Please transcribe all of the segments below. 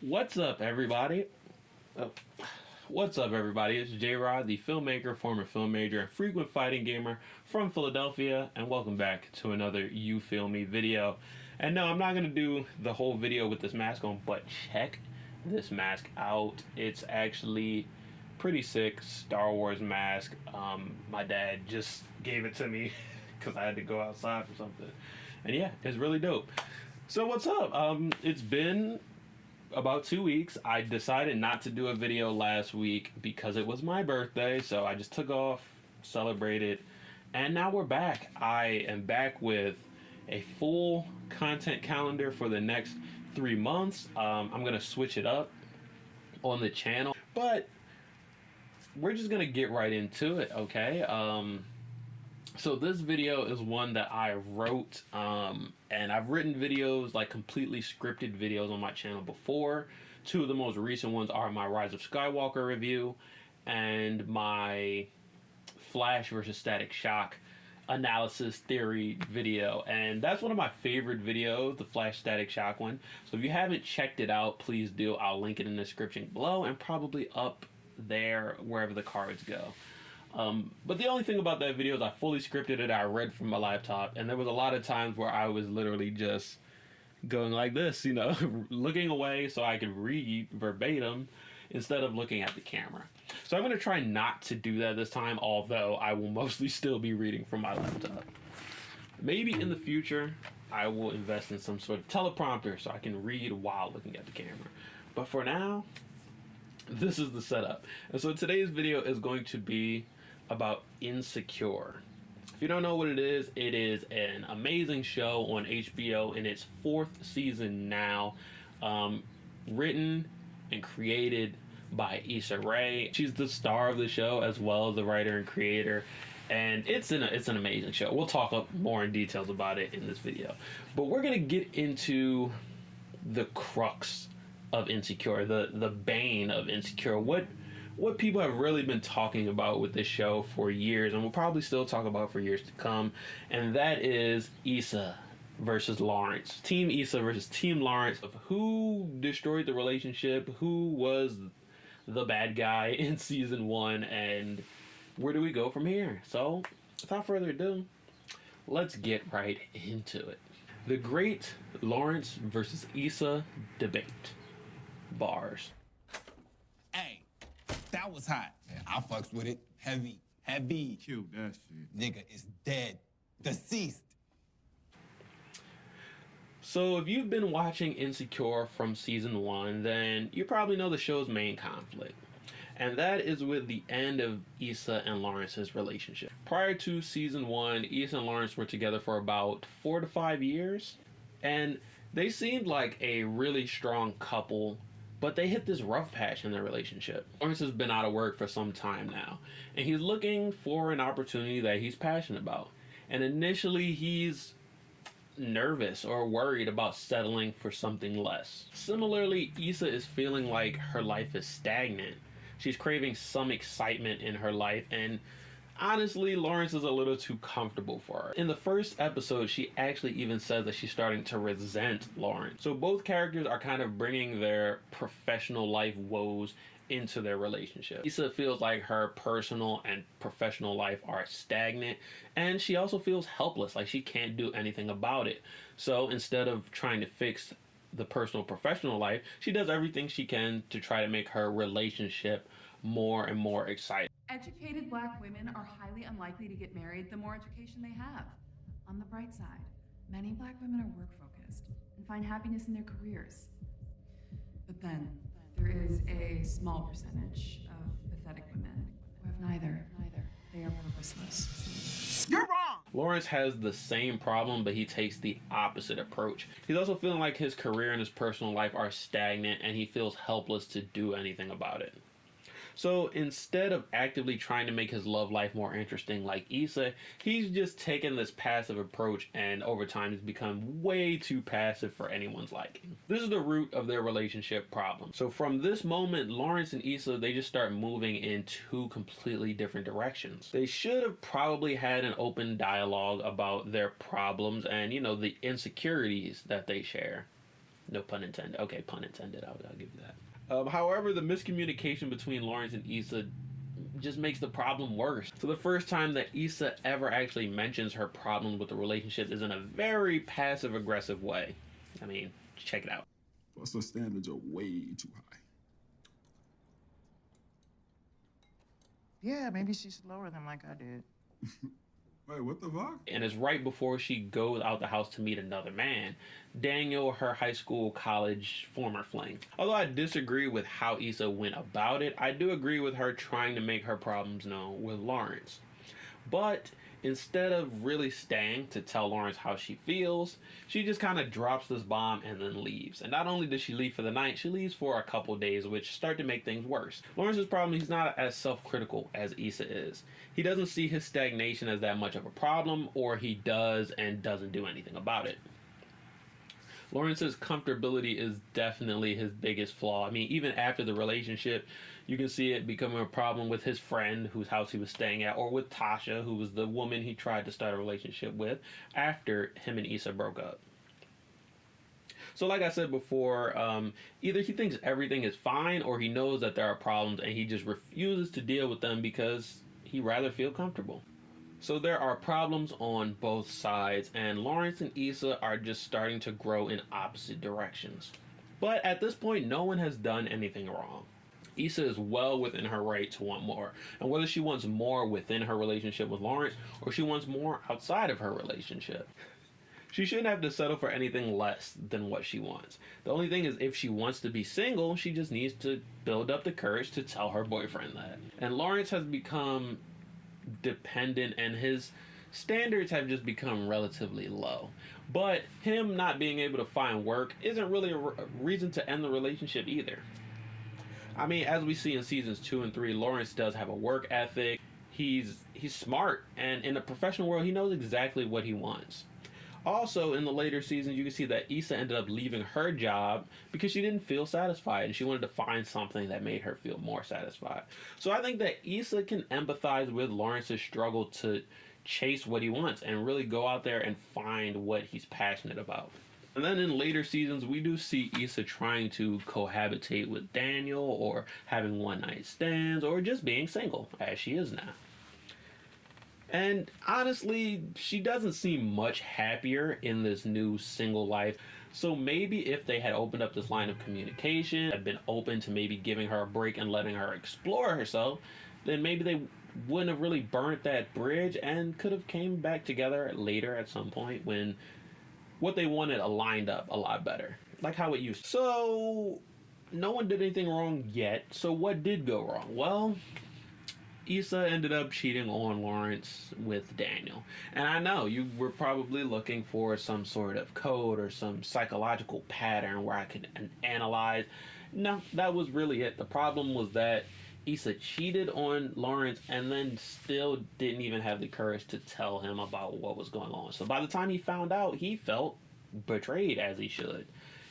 What's up, everybody? Oh, what's up, everybody? It's Jrod, the filmmaker, former film major, and frequent fighting gamer from Philadelphia, and welcome back to another You Feel Me video. And no, I'm not going to do the whole video with this mask on, but check this mask out. It's actually pretty sick. Star Wars mask. My dad just gave it to me because I had to go outside for something. And yeah, it's really dope. So what's up? It's been about 2 weeks. I decided not to do a video last week because it was my birthday, so I just took off, celebrated, and now we're back. I am back with a full content calendar for the next 3 months. I'm gonna switch it up on the channel, but we're just gonna get right into it, okay? So this video is one that I wrote, and I've written videos, like completely scripted videos on my channel before. Two of the most recent ones are my Rise of Skywalker review and my Flash versus Static Shock analysis theory video. And that's one of my favorite videos, the Flash Static Shock one. So if you haven't checked it out, please do. I'll link it in the description below and probably up there wherever the cards go. But the only thing about that video is I fully scripted it. I read from my laptop, and there was a lot of times where I was literally just going like this, you know, looking away so I could read verbatim instead of looking at the camera. So I'm going to try not to do that this time, although I will mostly still be reading from my laptop. Maybe in the future, I will invest in some sort of teleprompter so I can read while looking at the camera. But for now, this is the setup. And so today's video is going to be about Insecure. If you don't know what it is an amazing show on HBO in its 4th season now, written and created by Issa Rae. She's the star of the show as well as the writer and creator, and it's an amazing show. We'll talk more in details about it in this video, but we're gonna get into the crux of Insecure, the bane of Insecure, what people have really been talking about with this show for years, and will probably still talk about for years to come, and that is Issa versus Lawrence. Team Issa versus Team Lawrence, of who destroyed the relationship, who was the bad guy in season 1, and where do we go from here? So, without further ado, let's get right into it. The great Lawrence versus Issa debate. Bars. Hey, that was hot. Yeah, I fucks with it. Heavy. Killed that shit. Nigga is dead. Deceased. So if you've been watching Insecure from season 1, then you probably know the show's main conflict. And that is with the end of Issa and Lawrence's relationship. Prior to season 1, Issa and Lawrence were together for about 4 to 5 years. And they seemed like a really strong couple, but they hit this rough patch in their relationship. Lawrence has been out of work for some time now, and he's looking for an opportunity that he's passionate about. And initially, he's nervous or worried about settling for something less. Similarly, Issa is feeling like her life is stagnant. She's craving some excitement in her life, and honestly, Lawrence is a little too comfortable for her. In the first episode, she actually even says that she's starting to resent Lawrence. So both characters are kind of bringing their professional life woes into their relationship. Issa feels like her personal and professional life are stagnant, and she also feels helpless, like she can't do anything about it. So instead of trying to fix the personal professional life, she does everything she can to try to make her relationship more and more exciting. Educated Black women are highly unlikely to get married the more education they have. On the bright side, many Black women are work-focused and find happiness in their careers. But then, there is a small percentage of pathetic women who have neither. They are purposeless. You're wrong! Lawrence has the same problem, but he takes the opposite approach. He's also feeling like his career and his personal life are stagnant, and he feels helpless to do anything about it. So instead of actively trying to make his love life more interesting like Issa, he's just taken this passive approach, and over time has become way too passive for anyone's liking. This is the root of their relationship problem. So from this moment, Lawrence and Issa, they just start moving in two completely different directions. They should have probably had an open dialogue about their problems and, you know, the insecurities that they share. No pun intended. Okay, pun intended. I'll give you that. However, the miscommunication between Lawrence and Issa just makes the problem worse. So the first time that Issa ever actually mentions her problem with the relationship is in a very passive-aggressive way. I mean, check it out. Plus, her standards are way too high. Yeah, maybe she should lower them like I did. Wait, what the fuck? And it's right before she goes out the house to meet another man, Daniel, her high school, college former fling. Although I disagree with how Issa went about it, I do agree with her trying to make her problems known with Lawrence. But instead of really staying to tell Lawrence how she feels, she just kind of drops this bomb and then leaves. And not only does she leave for the night, she leaves for a couple days, which start to make things worse. Lawrence's problem, he's not as self-critical as Issa is. He doesn't see his stagnation as that much of a problem, or he does and doesn't do anything about it. Lawrence's comfortability is definitely his biggest flaw. I mean, even after the relationship, you can see it becoming a problem with his friend whose house he was staying at, or with Tasha, who was the woman he tried to start a relationship with after him and Issa broke up. So like I said before, either he thinks everything is fine, or he knows that there are problems and he just refuses to deal with them because he'd rather feel comfortable. So there are problems on both sides, and Lawrence and Issa are just starting to grow in opposite directions. But at this point, no one has done anything wrong. Issa is well within her right to want more, and whether she wants more within her relationship with Lawrence or she wants more outside of her relationship, she shouldn't have to settle for anything less than what she wants. The only thing is, if she wants to be single, she just needs to build up the courage to tell her boyfriend that. And Lawrence has become dependent, and his standards have just become relatively low. But him not being able to find work isn't really a reason to end the relationship either. I mean, as we see in seasons 2 and 3, Lawrence does have a work ethic. He's smart, and in the professional world, he knows exactly what he wants. Also, in the later seasons, you can see that Issa ended up leaving her job because she didn't feel satisfied, and she wanted to find something that made her feel more satisfied. So I think that Issa can empathize with Lawrence's struggle to chase what he wants and really go out there and find what he's passionate about. And then in later seasons, we do see Issa trying to cohabitate with Daniel, or having one-night stands, or just being single, as she is now. And honestly, she doesn't seem much happier in this new single life. So maybe if they had opened up this line of communication, had been open to maybe giving her a break and letting her explore herself, then maybe they wouldn't have really burnt that bridge and could have came back together later at some point when what they wanted aligned up a lot better, like how it used to. So no one did anything wrong yet. So what did go wrong? Well, Issa ended up cheating on Lawrence with Daniel. And I know you were probably looking for some sort of code or some psychological pattern where I could analyze. No, that was really it. The problem was that Issa cheated on Lawrence and then still didn't even have the courage to tell him about what was going on. So by the time he found out, he felt betrayed, as he should.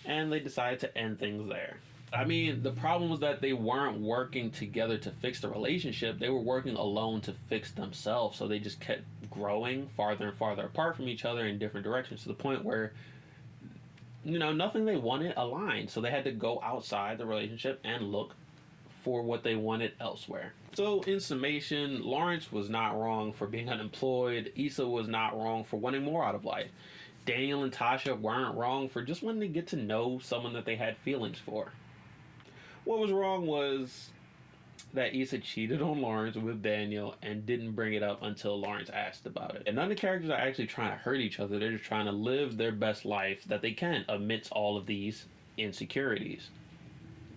And they decided to end things there. I mean, the problem was that they weren't working together to fix the relationship. They were working alone to fix themselves. So they just kept growing farther and farther apart from each other in different directions, to the point where, you know, nothing they wanted aligned. So they had to go outside the relationship and look for what they wanted elsewhere. So in summation, Lawrence was not wrong for being unemployed. Issa was not wrong for wanting more out of life. Daniel and Tasha weren't wrong for just wanting to get to know someone that they had feelings for. What was wrong was that Issa cheated on Lawrence with Daniel and didn't bring it up until Lawrence asked about it. And none of the characters are actually trying to hurt each other. They're just trying to live their best life that they can amidst all of these insecurities.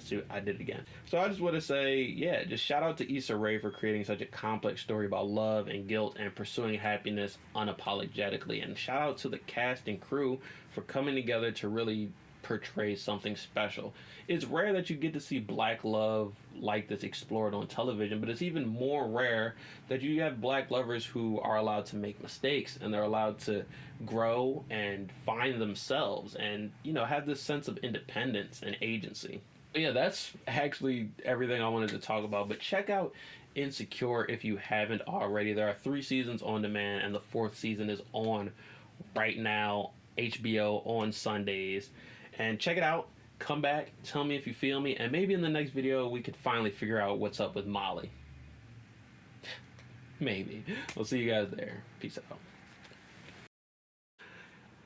See, I did it again. So I just want to say, yeah, just shout out to Issa Rae for creating such a complex story about love and guilt and pursuing happiness unapologetically. And shout out to the cast and crew for coming together to really portray something special. It's rare that you get to see black love like this explored on television, but it's even more rare that you have black lovers who are allowed to make mistakes and they're allowed to grow and find themselves and, you know, have this sense of independence and agency. But yeah, that's actually everything I wanted to talk about. But check out Insecure if you haven't already. There are 3 seasons on demand, and the 4th season is on right now, HBO on Sundays. And check it out. Come back, tell me if you feel me, and maybe in the next video we could finally figure out what's up with Molly. Maybe. We'll see you guys there. Peace out.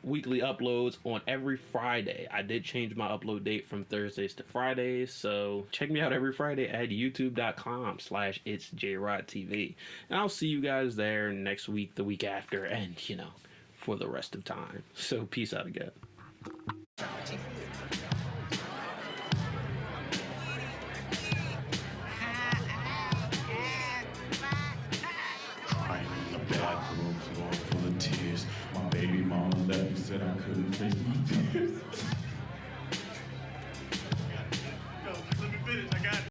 Weekly uploads on every Friday. I did change my upload date from Thursdays to Fridays, so check me out every Friday at youtube.com/itsjrodtv. And I'll see you guys there next week, the week after, and, you know, for the rest of time. So peace out again. Crying in the bathroom, floor full of tears. My baby mama left me, said I couldn't face my fears.